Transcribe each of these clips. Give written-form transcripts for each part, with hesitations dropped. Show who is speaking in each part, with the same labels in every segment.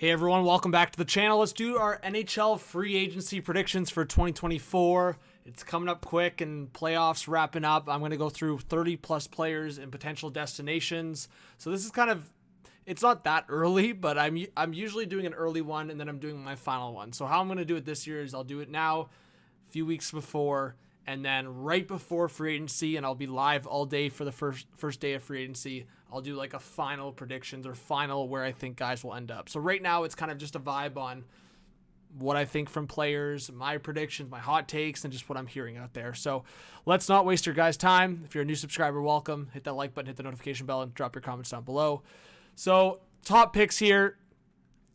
Speaker 1: Hey everyone, welcome back to the channel. Let's do our NHL free agency predictions for 2024. It's coming up quick and playoffs wrapping up. I'm going to go through 30 plus players and potential destinations. So this is it's not that early, but I'm usually doing an early one and then I'm doing my final one. So how I'm going to do it this year is I'll do it now, a few weeks before, and then right before free agency, and I'll be live all day for the first day of free agency. I'll do like a final predictions or final where I think guys will end up. So right now it's kind of just a vibe on what I think from players, my predictions, my hot takes, and just what I'm hearing out there. So let's not waste your guys' time. If you're a new subscriber, welcome. Hit that like button, hit the notification bell, and drop your comments down below. So top picks here.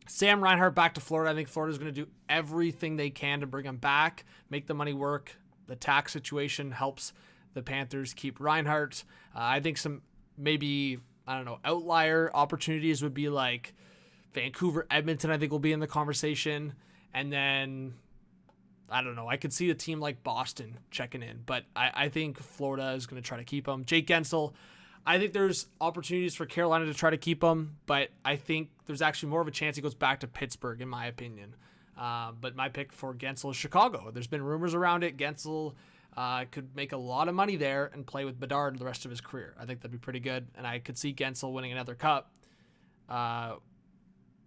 Speaker 1: Sam Reinhart back to Florida. I think Florida's going to do everything they can to bring him back, make the money work. The tax situation helps the Panthers keep Reinhart. I think some maybe, outlier opportunities would be like Vancouver, Edmonton, I think will be in the conversation. And then, I could see a team like Boston checking in. But I think Florida is going to try to keep him. Jake Gensel, I think there's opportunities for Carolina to try to keep him. But I think there's actually more of a chance he goes back to Pittsburgh, in my opinion. But my pick for Gensel is Chicago. There's been rumors around it. Gensel could make a lot of money there and play with Bedard the rest of his career. I think that'd be pretty good. And I could see Gensel winning another cup,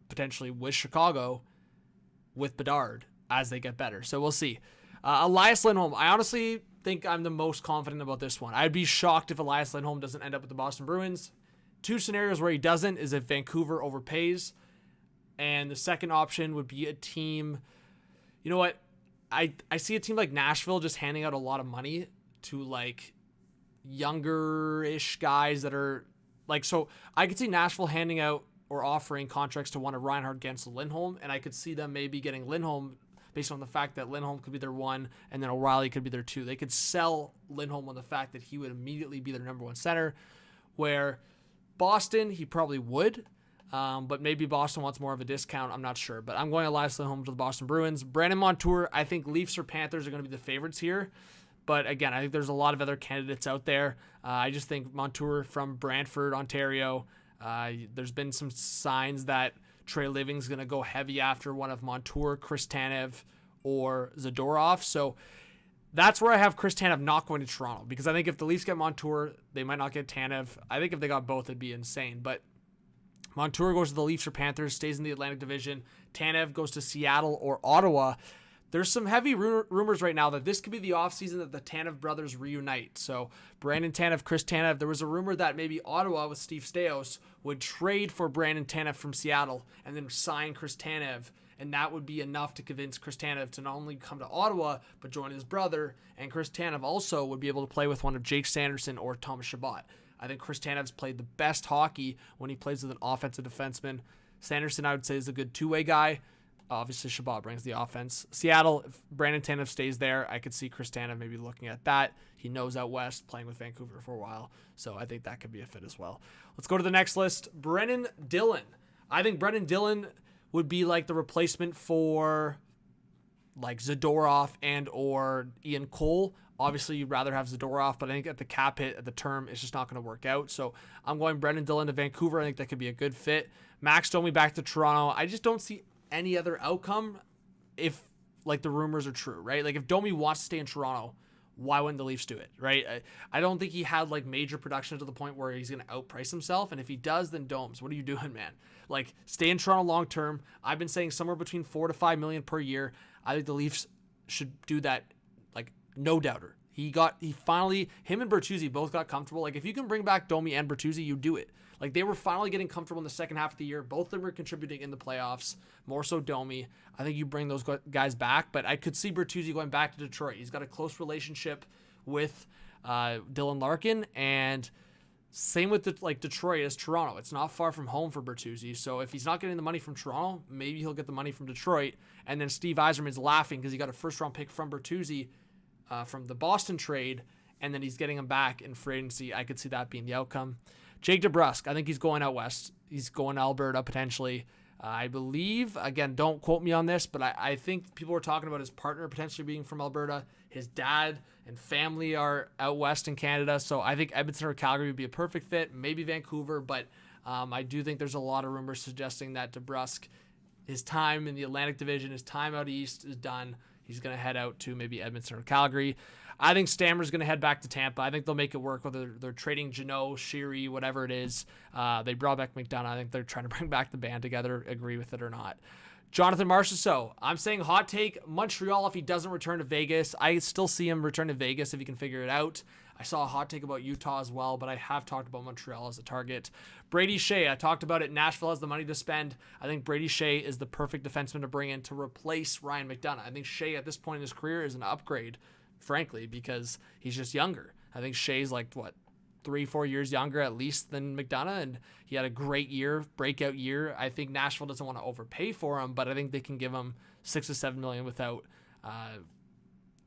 Speaker 1: potentially with Chicago, with Bedard as they get better. So we'll see. Elias Lindholm, I honestly think I'm the most confident about this one. I'd be shocked if Elias Lindholm doesn't end up with the Boston Bruins. Two scenarios where he doesn't is if Vancouver overpays. And the second option would be a team, you know what? I see a team like Nashville just handing out a lot of money to like younger-ish guys that are like, so I could see Nashville handing out or offering contracts to one of Reinhart, Gensel, Lindholm, and I could see them maybe getting Lindholm based on the fact that Lindholm could be their one and then O'Reilly could be their two. They could sell Lindholm on the fact that he would immediately be their number one center, where Boston, he probably would. But maybe Boston wants more of a discount. I'm not sure. But I'm going Elias Lindholm to the Boston Bruins. Brandon Montour, I think Leafs or Panthers are going to be the favorites here. But again, I think there's a lot of other candidates out there. I just think Montour from Brantford, Ontario. There's been some signs that Trey Living's going to go heavy after one of Montour, Chris Tanev, or Zadorov. So that's where I have Chris Tanev not going to Toronto. Because I think if the Leafs get Montour, they might not get Tanev. I think if they got both, it'd be insane. But Montour goes to the Leafs or Panthers, stays in the Atlantic Division. Tanev goes to Seattle or Ottawa. There's some heavy rumors right now that this could be the offseason that the Tanev brothers reunite. So Brandon Tanev, Chris Tanev, there was a rumor that maybe Ottawa with Steve Stais would trade for Brandon Tanev from Seattle and then sign Chris Tanev. And that would be enough to convince Chris Tanev to not only come to Ottawa, but join his brother. And Chris Tanev also would be able to play with one of Jake Sanderson or Thomas Chabot. I think Chris Tanev's played the best hockey when he plays with an offensive defenseman. Sanderson, I would say, is a good two-way guy. Obviously, Chabot brings the offense. Seattle, if Brandon Tanev stays there, I could see Chris Tanev maybe looking at that. He knows out west, playing with Vancouver for a while, so I think that could be a fit as well. Let's go to the next list. Brennan Dillon. I think Brennan Dillon would be like the replacement for like Zadorov and or Ian Cole. Obviously, you'd rather have Zadorov, but I think at the cap hit, at the term, it's just not going to work out. So I'm going Brendan Dillon to Vancouver. I think that could be a good fit. Max Domi back to Toronto. I just don't see any other outcome if, like, the rumors are true, right? Like, if Domi wants to stay in Toronto, why wouldn't the Leafs do it, right? I don't think he had, like, major production to the point where he's going to outprice himself. And if he does, then Domes, what are you doing, man? Like, stay in Toronto long term. I've been saying somewhere between $4 to $5 million per year. I think the Leafs should do that, like, no doubter. He finally, him and Bertuzzi both got comfortable. Like, if you can bring back Domi and Bertuzzi, you do it. Like, they were finally getting comfortable in the second half of the year. Both of them were contributing in the playoffs, more so Domi. I think you bring those guys back, but I could see Bertuzzi going back to Detroit. He's got a close relationship with Dylan Larkin, and same with Detroit as Toronto. It's not far from home for Bertuzzi, so if he's not getting the money from Toronto, maybe he'll get the money from Detroit. And then Steve Yzerman's laughing because he got a first-round pick from Bertuzzi from the Boston trade, and then he's getting him back in free agency. I could see that being the outcome. Jake DeBrusk, I think he's going out west. He's going to Alberta potentially. I believe, again, don't quote me on this, but I think people were talking about his partner potentially being from Alberta. His dad and family are out west in Canada, so I think Edmonton or Calgary would be a perfect fit, maybe Vancouver, but I do think there's a lot of rumors suggesting that DeBrusk his time in the Atlantic Division, his time out east is done. He's going to head out to maybe Edmonton or Calgary. I think Stammer's going to head back to Tampa. I think they'll make it work, whether they're trading Jeannot, Sheary, whatever it is. They brought back McDonough. I think they're trying to bring back the band together, agree with it or not. Jonathan Marchessault. I'm saying hot take, Montreal if he doesn't return to Vegas. I still see him return to Vegas if he can figure it out. I saw a hot take about Utah as well, but I have talked about Montreal as a target. Brady Shea, I talked about it. Nashville has the money to spend. I think Brady Shea is the perfect defenseman to bring in to replace Ryan McDonough. I think Shea at this point in his career is an upgrade, frankly, because he's just younger. I think Shea's 3-4 years younger at least than McDonough, and he had a great year, breakout year. I think Nashville doesn't want to overpay for him, but I think they can give him $6 to $7 million without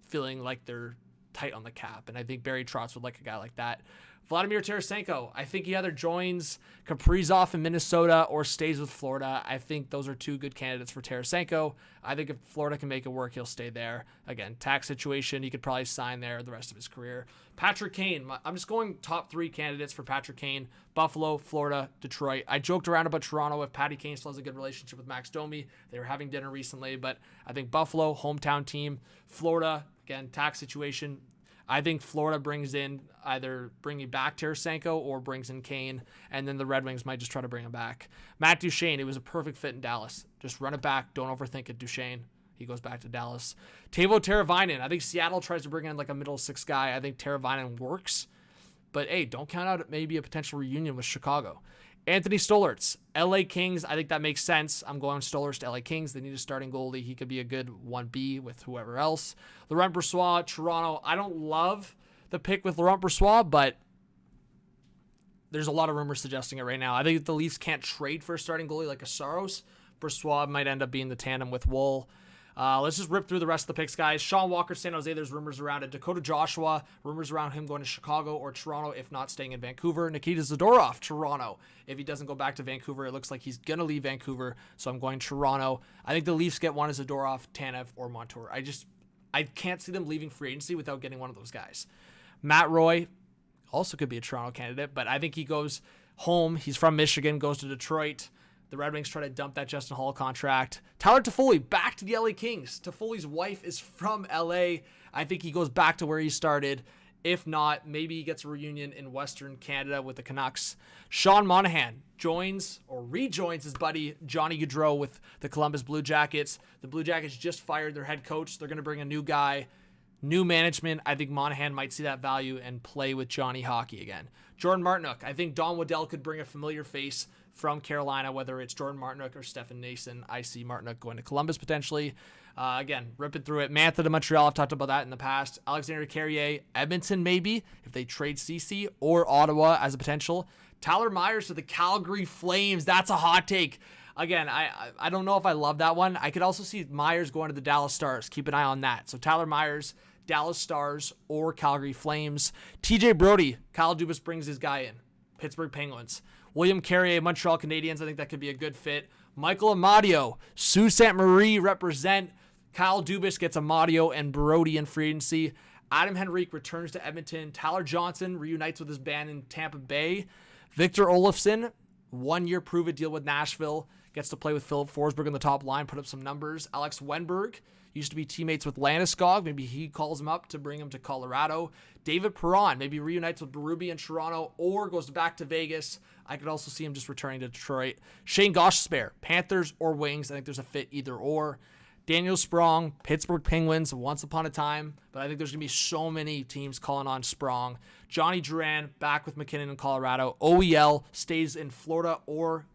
Speaker 1: feeling like they're tight on the cap. And I think Barry Trotz would like a guy like that. Vladimir Tarasenko, I think he either joins Kaprizov in Minnesota or stays with Florida. I think those are two good candidates for Tarasenko. I think if Florida can make it work, he'll stay there. Again, tax situation, he could probably sign there the rest of his career. Patrick Kane, I'm just going top 3 candidates for Patrick Kane. Buffalo, Florida, Detroit. I joked around about Toronto if Patty Kane still has a good relationship with Max Domi. They were having dinner recently, but I think Buffalo, hometown team. Florida, again, tax situation. I think Florida brings in either bringing back Tarasenko or brings in Kane, and then the Red Wings might just try to bring him back. Matt Duchene, it was a perfect fit in Dallas. Just run it back. Don't overthink it, Duchene. He goes back to Dallas. Teuvo Teravainen. I think Seattle tries to bring in a middle 6 guy. I think Teravainen works. But, hey, don't count out maybe a potential reunion with Chicago. Anthony Stolarz, LA Kings. I think that makes sense. I'm going Stolarz to LA Kings. They need a starting goalie. He could be a good 1B with whoever else. Laurent Brossoit, Toronto. I don't love the pick with Laurent Brossoit, but there's a lot of rumors suggesting it right now. I think the Leafs can't trade for a starting goalie like a Saros. Brossoit might end up being the tandem with Woll. Let's just rip through the rest of the picks, guys. Sean Walker, San Jose, there's rumors around it. Dakota Joshua, rumors around him going to Chicago or Toronto, if not staying in Vancouver. Nikita Zadorov, Toronto. If he doesn't go back to Vancouver, it looks like he's going to leave Vancouver, so I'm going Toronto. I think the Leafs get one as Zadorov, Tanev, or Montour. I can't see them leaving free agency without getting one of those guys. Matt Roy also could be a Toronto candidate, but I think he goes home. He's from Michigan, goes to Detroit. The Red Wings try to dump that Justin Hall contract. Tyler Toffoli, back to the LA Kings. Toffoli's wife is from LA. I think he goes back to where he started. If not, maybe he gets a reunion in Western Canada with the Canucks. Sean Monahan joins or rejoins his buddy Johnny Gaudreau with the Columbus Blue Jackets. The Blue Jackets just fired their head coach. They're going to bring a new guy, new management. I think Monahan might see that value and play with Johnny hockey again. Jordan Martinook. I think Don Waddell could bring a familiar face from Carolina, whether it's Jordan Martinook or Stefan Nason. I see Martinook going to Columbus potentially. Again, ripping through it. Mantha to Montreal. I've talked about that in the past. Alexander Carrier, Edmonton maybe, if they trade CC, or Ottawa as a potential. Tyler Myers to the Calgary Flames. That's a hot take. Again, I don't know if I love that one. I could also see Myers going to the Dallas Stars. Keep an eye on that. So Tyler Myers, Dallas Stars, or Calgary Flames. TJ Brody, Kyle Dubas brings his guy in. Pittsburgh Penguins. William Carrier, Montreal Canadiens. I think that could be a good fit. Michael Amadio, Sault Ste. Marie represent. Kyle Dubas gets Amadio and Brody in free agency. Adam Henrique returns to Edmonton. Tyler Johnson reunites with his band in Tampa Bay. Victor Olofsson, 1-year prove-it deal with Nashville. Gets to play with Philip Forsberg on the top line, put up some numbers. Alex Wenberg used to be teammates with Landeskog. Maybe he calls him up to bring him to Colorado. David Perron maybe reunites with Berube in Toronto or goes back to Vegas. I could also see him just returning to Detroit. Shane Gostisbehere, Panthers or Wings. I think there's a fit either or. Daniel Sprong, Pittsburgh Penguins, once upon a time. But I think there's going to be so many teams calling on Sprong. Johnny Duran back with McKinnon in Colorado. OEL stays in Florida or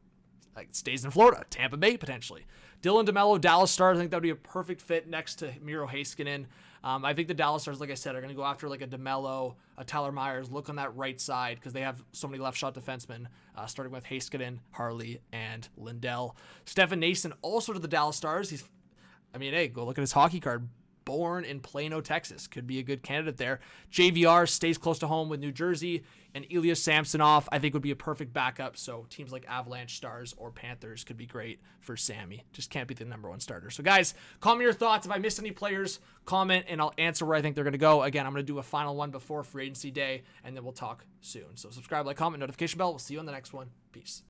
Speaker 1: Tampa Bay potentially. Dylan DeMello, Dallas Stars. I think that would be a perfect fit next to Miro Heiskanen. I think the Dallas Stars, like I said, are going to go after like a DeMello, a Tyler Myers, look on that right side because they have so many left shot defensemen, starting with Heiskanen, Harley, and Lindell. Stefan Nason also to the Dallas Stars. Go look at his hockey card. Born in Plano, Texas. Could be a good candidate there. JVR stays close to home with New Jersey. And Ilya Samsonov, I think, would be a perfect backup. So teams like Avalanche, Stars, or Panthers could be great for Sammy. Just can't be the number one starter. So, guys, comment your thoughts. If I missed any players, comment, and I'll answer where I think they're going to go. Again, I'm going to do a final one before free agency day, and then we'll talk soon. So subscribe, like, comment, notification bell. We'll see you on the next one. Peace.